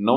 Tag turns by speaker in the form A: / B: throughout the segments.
A: 9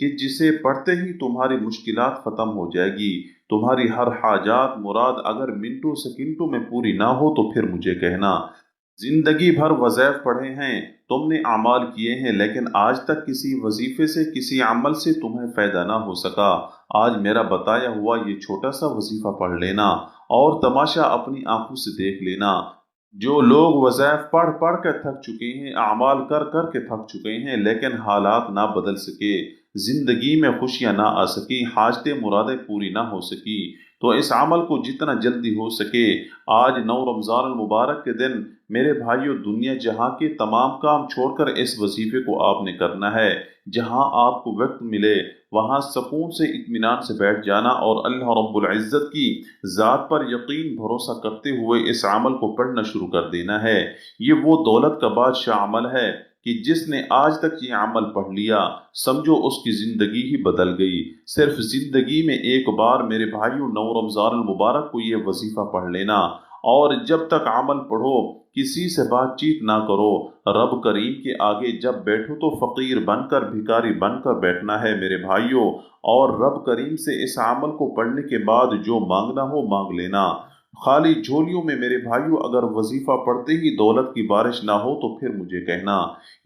A: کہ جسے پڑھتے ہی تمہاری مشکلات ختم ہو جائے گی، تمہاری ہر حاجات مراد اگر منٹوں سیکنڈوں میں پوری نہ ہو تو پھر مجھے کہنا۔ زندگی بھر وظائف پڑھے ہیں، تم نے اعمال کیے ہیں، لیکن آج تک کسی وظیفے سے، کسی عمل سے تمہیں فائدہ نہ ہو سکا۔ آج میرا بتایا ہوا یہ چھوٹا سا وظیفہ پڑھ لینا اور تماشا اپنی آنکھوں سے دیکھ لینا۔ جو لوگ وظائف پڑھ پڑھ کر تھک چکے ہیں، اعمال کر کر کے تھک چکے ہیں، لیکن حالات نہ بدل سکے، زندگی میں خوشیاں نہ آ سکی، حاجتیں مرادیں پوری نہ ہو سکی، تو اس عمل کو جتنا جلدی ہو سکے آج 9 رمضان المبارک کے دن میرے بھائیوں دنیا جہاں کے تمام کام چھوڑ کر اس وظیفے کو آپ نے کرنا ہے۔ جہاں آپ کو وقت ملے وہاں سکون سے اطمینان سے بیٹھ جانا اور اللہ رب العزت کی ذات پر یقین بھروسہ کرتے ہوئے اس عمل کو پڑھنا شروع کر دینا ہے۔ یہ وہ دولت کا بادشاہ عمل ہے کہ جس نے آج تک یہ عمل پڑھ لیا سمجھو اس کی زندگی ہی بدل گئی۔ صرف زندگی میں ایک بار میرے بھائیوں 9 رمضان المبارک کو یہ وظیفہ پڑھ لینا، اور جب تک عمل پڑھو کسی سے بات چیت نہ کرو، رب کریم کے آگے جب بیٹھو تو فقیر بن کر، بھکاری بن کر بیٹھنا ہے میرے بھائیوں، اور رب کریم سے اس عمل کو پڑھنے کے بعد جو مانگنا ہو مانگ لینا۔ خالی جھولیوں میں میرے بھائیوں اگر وظیفہ پڑھتے ہی دولت کی بارش نہ ہو تو پھر مجھے کہنا۔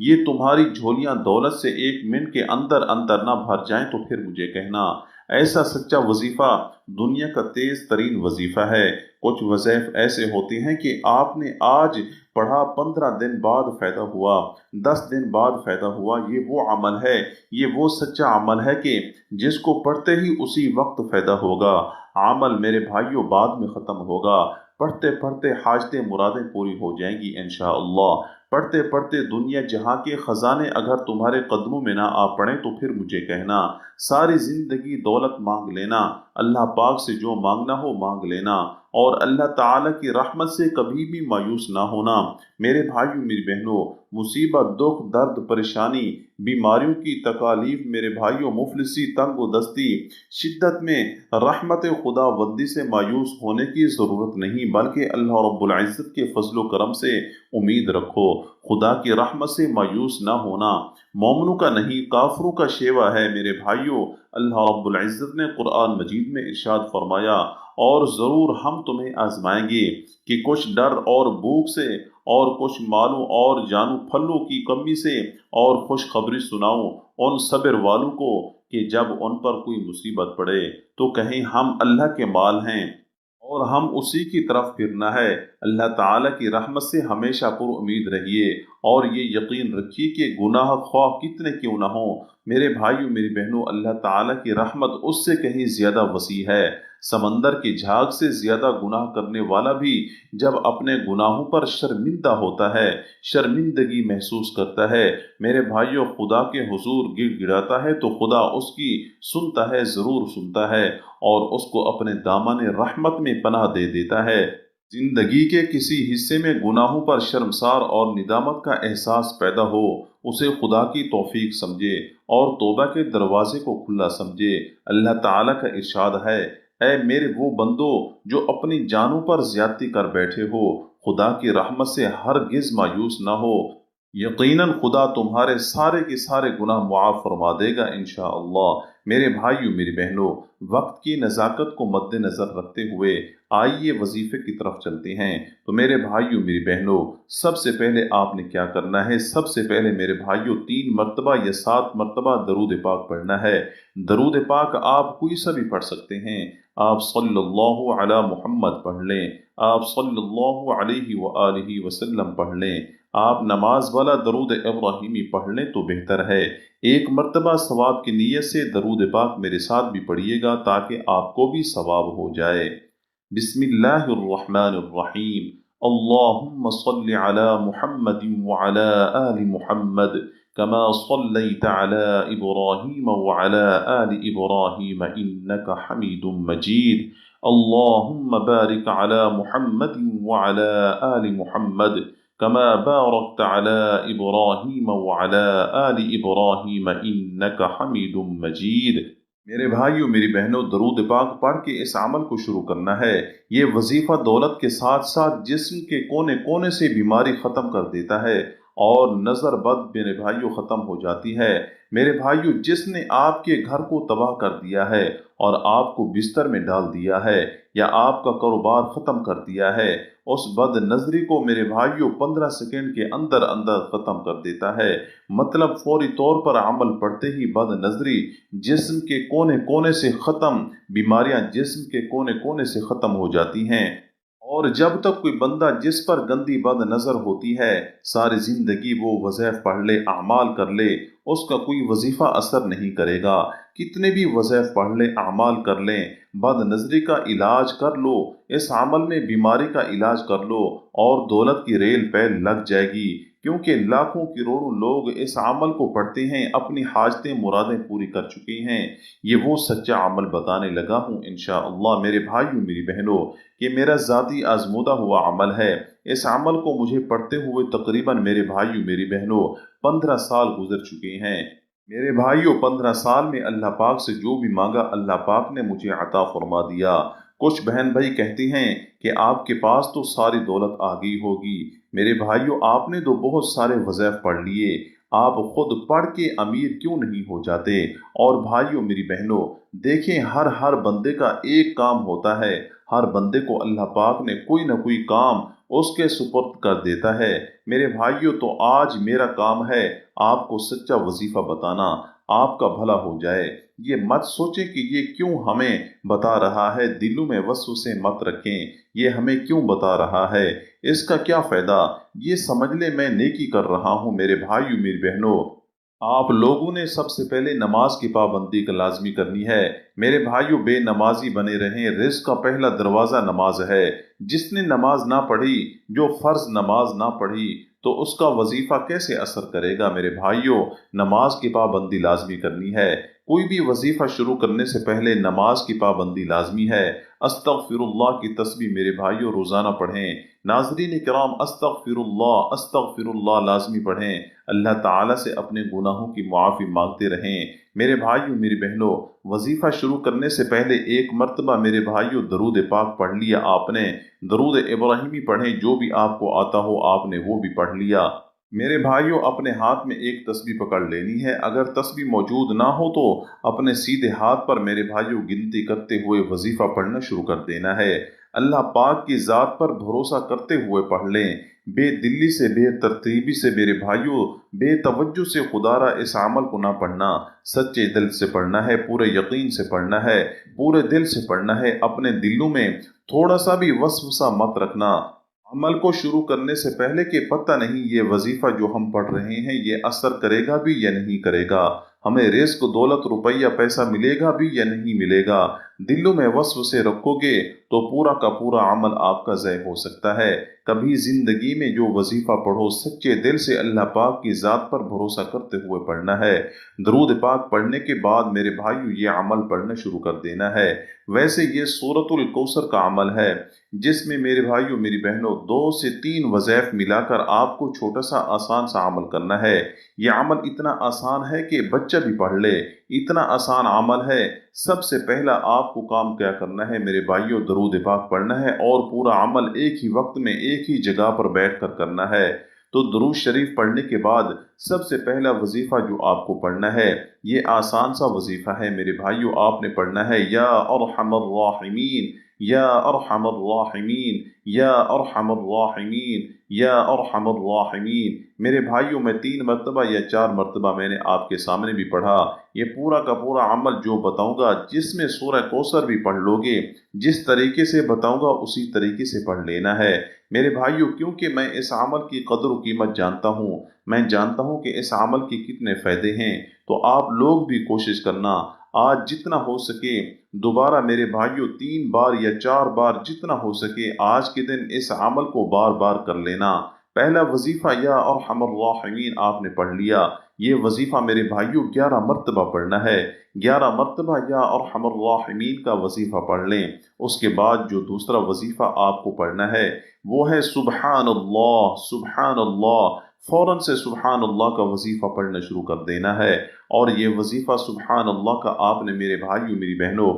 A: یہ تمہاری جھولیاں دولت سے 1 منٹ کے اندر اندر نہ بھر جائیں تو پھر مجھے کہنا۔ ایسا سچا وظیفہ دنیا کا تیز ترین وظیفہ ہے۔ کچھ وظائف ایسے ہوتے ہیں کہ آپ نے آج پڑھا، 15 دن بعد فائدہ ہوا، 10 دن بعد فائدہ ہوا۔ یہ وہ عمل ہے، یہ وہ سچا عمل ہے کہ جس کو پڑھتے ہی اسی وقت فائدہ ہوگا۔ عمل میرے بھائیوں بعد میں ختم ہوگا، پڑھتے پڑھتے حاجتیں مرادیں پوری ہو جائیں گی انشاءاللہ۔ پڑھتے پڑھتے دنیا جہاں کے خزانے اگر تمہارے قدموں میں نہ آ پڑیں تو پھر مجھے کہنا۔ ساری زندگی دولت مانگ لینا، اللہ پاک سے جو مانگنا ہو مانگ لینا، اور اللہ تعالیٰ کی رحمت سے کبھی بھی مایوس نہ ہونا۔ میرے بھائیوں میری بہنوں، مصیبت، دکھ، درد، پریشانی، بیماریوں کی تکالیف، میرے بھائیوں مفلسی، تنگ و دستی، شدت میں رحمت خدا بندی سے مایوس ہونے کی ضرورت نہیں، بلکہ اللہ رب العزت کے فضل و کرم سے امید رکھو۔ خدا کی رحمت سے مایوس نہ ہونا مومنوں کا نہیں کافروں کا شیوا ہے میرے بھائیوں۔ اللہ رب العزت نے قرآن مجید میں ارشاد فرمایا، اور ضرور ہم تمہیں آزمائیں گے کہ کچھ ڈر اور بھوک سے، اور کچھ مالوں اور جانوں پھلوں کی کمی سے، اور خوشخبری سناؤں ان صبر والوں کو کہ جب ان پر کوئی مصیبت پڑے تو کہیں ہم اللہ کے مال ہیں اور ہم اسی کی طرف پھرنا ہے۔ اللہ تعالیٰ کی رحمت سے ہمیشہ پر امید رہیے، اور یہ یقین رکھیے کہ گناہ خواہ کتنے کیوں نہ ہوں میرے بھائیوں میری بہنوں، اللہ تعالیٰ کی رحمت اس سے کہیں زیادہ وسیع ہے۔ سمندر کی جھاگ سے زیادہ گناہ کرنے والا بھی جب اپنے گناہوں پر شرمندہ ہوتا ہے، شرمندگی محسوس کرتا ہے، میرے بھائیوں خدا کے حضور گڑ گڑاتا ہے تو خدا اس کی سنتا ہے، ضرور سنتا ہے، اور اس کو اپنے دامن رحمت میں پناہ دے دیتا ہے۔ زندگی کے کسی حصے میں گناہوں پر شرمسار اور ندامت کا احساس پیدا ہو، اسے خدا کی توفیق سمجھے اور توبہ کے دروازے کو کھلا سمجھے۔ اللہ تعالیٰ کا ارشاد ہے، اے میرے وہ بندو جو اپنی جانوں پر زیادتی کر بیٹھے ہو، خدا کی رحمت سے ہرگز مایوس نہ ہو، یقیناً خدا تمہارے سارے کے سارے گناہ معاف فرما دے گا انشاءاللہ۔ میرے بھائیوں میری بہنوں، وقت کی نزاکت کو مد نظر رکھتے ہوئے آئیے وظیفے کی طرف چلتے ہیں۔ تو میرے بھائیوں میری بہنوں، سب سے پہلے آپ نے کیا کرنا ہے؟ سب سے پہلے میرے بھائیوں 3 مرتبہ یا 7 مرتبہ درود پاک پڑھنا ہے۔ درود پاک آپ کوئی سا بھی پڑھ سکتے ہیں۔ آپ صلی اللہ علی محمد پڑھ لیں، آپ صلی اللہ علیہ وآلہ وسلم پڑھ لیں، آپ نماز والا درود ابراہیمی پڑھ لیں تو بہتر ہے۔ 1 مرتبہ ثواب کی نیت سے درود پاک میرے ساتھ بھی پڑھیے گا تاکہ آپ کو بھی ثواب ہو جائے۔ بسم اللہ الرحمن الرحیم، اللہم صل علی محمد وعلی آل محمد كما صليت على إبراهيم وعلى آل إبراهيم إنك حميد مجيد، اللهم بارك على محمد وعلى آل محمد كما باركت على إبراهيم وعلى آل إبراهيم إنك حميد مجيد۔ میرے بھائیوں میری بہنوں، درود پاک پڑھ کے اس عمل کو شروع کرنا ہے۔ یہ وظیفہ دولت کے ساتھ ساتھ جسم کے کونے کونے سے بیماری ختم کر دیتا ہے، اور نظر بد میرے بھائیوں ختم ہو جاتی ہے۔ میرے بھائیوں، جس نے آپ کے گھر کو تباہ کر دیا ہے اور آپ کو بستر میں ڈال دیا ہے یا آپ کا کاروبار ختم کر دیا ہے، اس بد نظری کو میرے بھائیوں 15 سیکنڈ کے اندر اندر ختم کر دیتا ہے۔ مطلب فوری طور پر عمل پڑتے ہی بد نظری جسم کے کونے کونے سے ختم، بیماریاں جسم کے کونے کونے سے ختم ہو جاتی ہیں۔ اور جب تک کوئی بندہ جس پر گندی بد نظر ہوتی ہے ساری زندگی وہ وظائف پڑھ لے، اعمال کر لے، اس کا کوئی وظیفہ اثر نہیں کرے گا۔ کتنے بھی وظائف پڑھ لیں، اعمال کر لیں، بد نظری کا علاج کر لو، اس عمل میں بیماری کا علاج کر لو اور دولت کی ریل پہ لگ جائے گی، کیونکہ لاکھوں کروڑوں لوگ اس عمل کو پڑھتے ہیں، اپنی حاجتیں مرادیں پوری کر چکے ہیں۔ یہ وہ سچا عمل بتانے لگا ہوں انشاءاللہ میرے بھائیوں میری بہنوں، کہ میرا ذاتی آزمودہ ہوا عمل ہے۔ اس عمل کو مجھے پڑھتے ہوئے تقریباً میرے بھائیوں میری بہنوں 15 سال گزر چکے ہیں۔ میرے بھائیوں، 15 سال میں اللہ پاک سے جو بھی مانگا اللہ پاک نے مجھے عطا فرما دیا۔ کچھ بہن بھائی کہتی ہیں کہ آپ کے پاس تو ساری دولت آ گئی ہوگی۔ میرے بھائیوں، آپ نے تو بہت سارے وظائف پڑھ لیے، آپ خود پڑھ کے امیر کیوں نہیں ہو جاتے؟ اور بھائیوں میری بہنوں، دیکھیں ہر بندے کا ایک کام ہوتا ہے، ہر بندے کو اللہ پاک نے کوئی نہ کوئی کام اس کے سپرد کر دیتا ہے۔ میرے بھائیوں، تو آج میرا کام ہے آپ کو سچا وظیفہ بتانا، آپ کا بھلا ہو جائے۔ یہ مت سوچیں کہ یہ کیوں ہمیں بتا رہا ہے، دلوں میں وسوسے مت رکھیں، یہ ہمیں کیوں بتا رہا ہے، اس کا کیا فائدہ؟ یہ سمجھ لیں میں نیکی کر رہا ہوں میرے بھائیوں میری بہنوں۔ آپ لوگوں نے سب سے پہلے نماز کی پابندی کا لازمی کرنی ہے۔ میرے بھائیوں، بے نمازی بنے رہیں، رزق کا پہلا دروازہ نماز ہے۔ جس نے نماز نہ پڑھی، جو فرض نماز نہ پڑھی، تو اس کا وظیفہ کیسے اثر کرے گا؟ میرے بھائیوں، نماز کی پابندی لازمی کرنی ہے۔ کوئی بھی وظیفہ شروع کرنے سے پہلے نماز کی پابندی لازمی ہے۔ استغفر اللہ کی تسبیح میرے بھائیوں روزانہ پڑھیں۔ ناظرین کرام، استغفر اللہ لازمی پڑھیں۔ اللہ تعالیٰ سے اپنے گناہوں کی معافی مانگتے رہیں۔ میرے بھائیوں میری بہنوں، وظیفہ شروع کرنے سے پہلے ایک مرتبہ میرے بھائیوں درود پاک پڑھ لیا آپ نے، درود ابراہیمی پڑھیں، جو بھی آپ کو آتا ہو آپ نے وہ بھی پڑھ لیا۔ میرے بھائیوں، اپنے ہاتھ میں ایک تسبیح پکڑ لینی ہے، اگر تسبیح موجود نہ ہو تو اپنے سیدھے ہاتھ پر میرے بھائیوں گنتی کرتے ہوئے وظیفہ پڑھنا شروع کر دینا ہے۔ اللہ پاک کی ذات پر بھروسہ کرتے ہوئے پڑھ لیں، بے دلی سے، بے ترتیبی سے میرے بھائیوں، بے توجہ سے خدا را اس عمل کو نہ پڑھنا، سچے دل سے پڑھنا ہے، پورے یقین سے پڑھنا ہے، پورے دل سے پڑھنا ہے، اپنے دلوں میں تھوڑا سا بھی وسوسہ مت رکھنا۔ عمل کو شروع کرنے سے پہلے کہ پتہ نہیں یہ وظیفہ جو ہم پڑھ رہے ہیں یہ اثر کرے گا بھی یا نہیں کرے گا، ہمیں رزق دولت روپیہ پیسہ ملے گا بھی یا نہیں ملے گا، دلوں میں وسوسے رکھو گے تو پورا کا پورا عمل آپ کا ضائع ہو سکتا ہے۔ کبھی زندگی میں جو وظیفہ پڑھو سچے دل سے اللہ پاک کی ذات پر بھروسہ کرتے ہوئے پڑھنا ہے۔ درود پاک پڑھنے کے بعد میرے بھائیوں یہ عمل پڑھنا شروع کر دینا ہے۔ ویسے یہ سورۃ الکوثر کا عمل ہے، جس میں میرے بھائیوں میری بہنوں 2 سے 3 وظائف ملا کر آپ کو چھوٹا سا آسان سا عمل کرنا ہے۔ یہ عمل اتنا آسان ہے کہ بچہ بھی پڑھ لے، اتنا آسان عمل ہے۔ سب سے پہلا آپ کو کام کیا کرنا ہے میرے بھائیوں، درود پاک پڑھنا ہے اور پورا عمل ایک ہی وقت میں ایک ہی جگہ پر بیٹھ کر کرنا ہے۔ تو درود شریف پڑھنے کے بعد سب سے پہلا وظیفہ جو آپ کو پڑھنا ہے، یہ آسان سا وظیفہ ہے میرے بھائیوں، آپ نے پڑھنا ہے یا ارحم الراحمین، یا ارحم الراحمین، یا ارحم الراحمین، یا ارحم الراحمین۔ میرے بھائیوں، میں 3 مرتبہ یا 4 مرتبہ میں نے آپ کے سامنے بھی پڑھا۔ یہ پورا کا پورا عمل جو بتاؤں گا، جس میں سورہ کوثر بھی پڑھ لو گے، جس طریقے سے بتاؤں گا اسی طریقے سے پڑھ لینا ہے میرے بھائیوں، کیونکہ میں اس عمل کی قدر و قیمت جانتا ہوں، میں جانتا ہوں کہ اس عمل کے کتنے فائدے ہیں۔ تو آپ لوگ بھی کوشش کرنا، آج جتنا ہو سکے دوبارہ میرے بھائیوں 3 بار یا 4 بار جتنا ہو سکے آج کے دن اس عمل کو بار بار کر لینا۔ پہلا وظیفہ یا ارحم الراحمین آپ نے پڑھ لیا، یہ وظیفہ میرے بھائیوں 11 مرتبہ پڑھنا ہے۔ 11 مرتبہ یا ارحم الراحمین کا وظیفہ پڑھ لیں۔ اس کے بعد جو دوسرا وظیفہ آپ کو پڑھنا ہے وہ ہے سبحان اللہ، سبحان اللہ، فوراً سے سبحان اللہ کا وظیفہ پڑھنا شروع کر دینا ہے۔ اور یہ وظیفہ سبحان اللہ کا آپ نے میرے بھائیوں میری بہنوں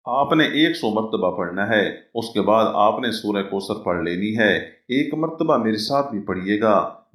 A: آپ نے 100 مرتبہ پڑھنا ہے۔ اس کے بعد آپ نے سورہ کوثر پڑھ لینی ہے۔ 1 مرتبہ میرے ساتھ بھی پڑھیے گا،